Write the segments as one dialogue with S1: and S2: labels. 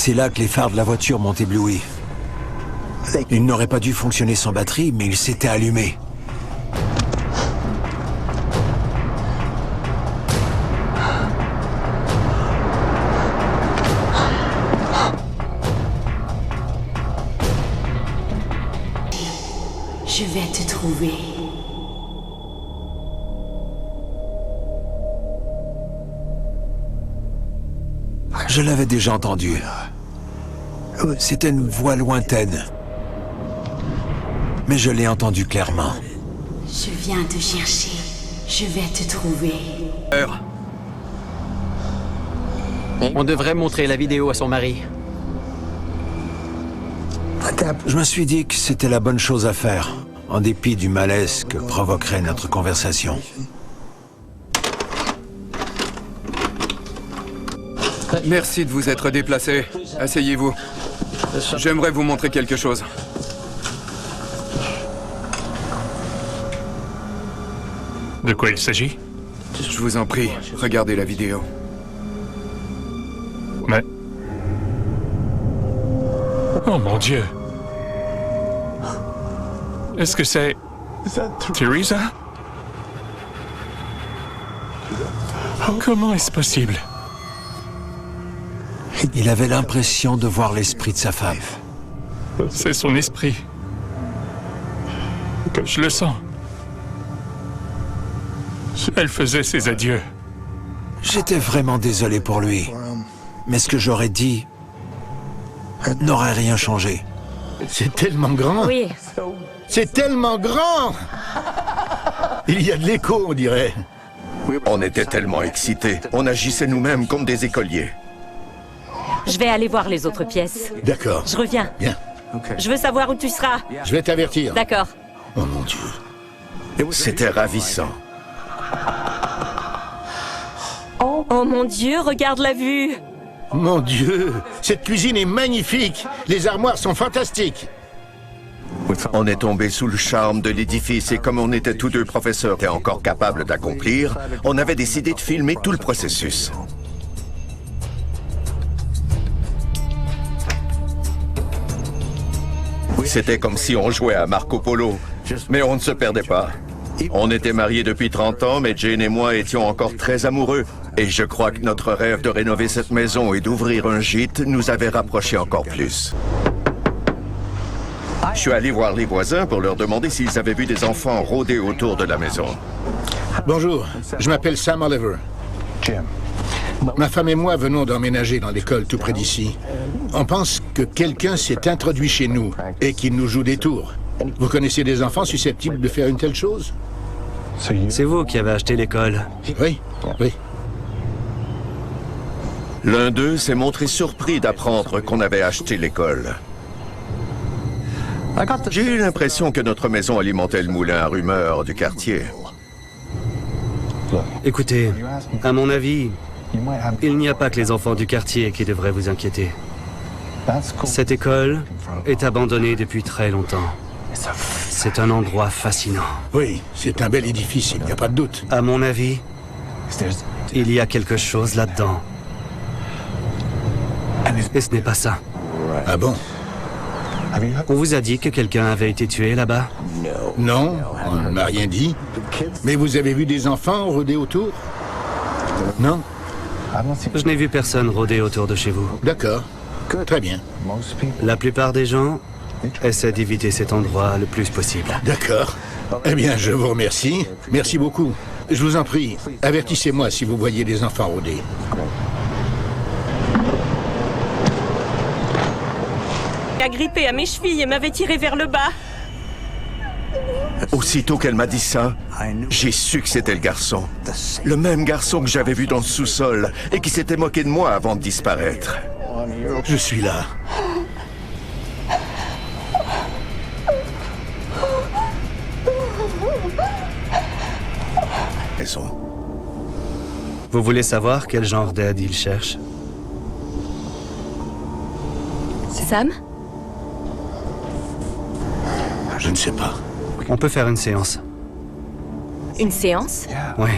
S1: C'est là que les phares de la voiture m'ont ébloui. Il n'aurait pas dû fonctionner sans batterie, mais il s'était allumé.
S2: Je vais te trouver.
S1: Je l'avais déjà entendu. C'était une voix lointaine. Mais je l'ai entendu clairement.
S2: Je viens te chercher. Je vais te trouver.
S3: On devrait montrer la vidéo à son mari.
S1: Je me suis dit que c'était la bonne chose à faire, en dépit du malaise que provoquerait notre conversation.
S4: Merci de vous être déplacé. Asseyez-vous. J'aimerais vous montrer quelque chose.
S5: De quoi il s'agit?
S4: Je vous en prie, regardez la vidéo.
S5: Mais... Oh mon Dieu! Est-ce que c'est... Teresa? Comment est-ce possible?
S1: Il avait l'impression de voir l'esprit de sa femme.
S5: C'est son esprit. Je le sens. Elle faisait ses adieux.
S1: J'étais vraiment désolé pour lui. Mais ce que j'aurais dit n'aurait rien changé.
S6: C'est tellement grand.
S2: Oui.
S6: C'est tellement grand. Il y a de l'écho, on dirait.
S7: On était tellement excités. On agissait nous-mêmes comme des écoliers.
S2: Je vais aller voir les autres pièces.
S6: D'accord.
S2: Je reviens.
S6: Bien.
S2: Je veux savoir où tu seras.
S6: Je vais t'avertir.
S2: D'accord.
S6: Oh mon Dieu.
S7: C'était ravissant.
S2: Oh mon Dieu, regarde la vue.
S6: Mon Dieu. Cette cuisine est magnifique. Les armoires sont fantastiques.
S7: On est tombé sous le charme de l'édifice et comme on était tous deux professeurs et encore capables d'accomplir, on avait décidé de filmer tout le processus. C'était comme si on jouait à Marco Polo, mais on ne se perdait pas. On était mariés depuis 30 ans, mais Jane et moi étions encore très amoureux. Et je crois que notre rêve de rénover cette maison et d'ouvrir un gîte nous avait rapprochés encore plus. Je suis allé voir les voisins pour leur demander s'ils avaient vu des enfants rôder autour de la maison.
S6: Bonjour, je m'appelle Sam Oliver. Ma femme et moi venons d'emménager dans l'école tout près d'ici. On pense que quelqu'un s'est introduit chez nous et qu'il nous joue des tours. Vous connaissez des enfants susceptibles de faire une telle chose?
S8: C'est vous qui avez acheté l'école.
S6: Oui, oui.
S7: L'un d'eux s'est montré surpris d'apprendre qu'on avait acheté l'école. J'ai eu l'impression que notre maison alimentait le moulin à rumeurs du quartier.
S8: Écoutez, à mon avis, il n'y a pas que les enfants du quartier qui devraient vous inquiéter. Cette école est abandonnée depuis très longtemps. C'est un endroit fascinant.
S6: Oui, c'est un bel édifice, il n'y a pas de doute.
S8: À mon avis, il y a quelque chose là-dedans. Et ce n'est pas ça.
S6: Ah bon?
S8: On vous a dit que quelqu'un avait été tué là-bas?
S6: Non, on ne m'a rien dit. Mais vous avez vu des enfants rôder autour? Non?
S8: Je n'ai vu personne rôder autour de chez vous.
S6: D'accord. Très bien.
S8: La plupart des gens essaient d'éviter cet endroit le plus possible.
S6: D'accord. Eh bien, je vous remercie. Merci beaucoup. Je vous en prie, avertissez-moi si vous voyez des enfants rôder.
S2: Agrippé à mes chevilles et m'avait tiré vers le bas.
S7: Aussitôt qu'elle m'a dit ça, j'ai su que c'était le garçon. Le même garçon que j'avais vu dans le sous-sol et qui s'était moqué de moi avant de disparaître.
S6: Je suis là.
S8: Vous voulez savoir quel genre d'aide il cherche?
S2: Sam?
S6: Je ne sais pas.
S8: On peut faire une séance.
S2: Une séance?
S8: Oui.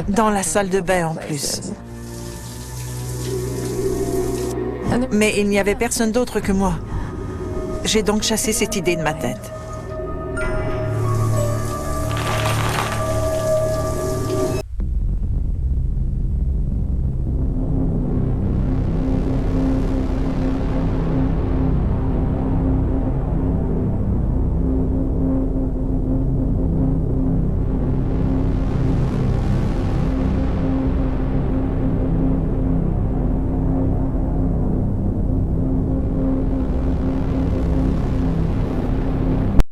S9: Dans la salle de bain en plus. Mais il n'y avait personne d'autre que moi. J'ai donc chassé cette idée de ma tête.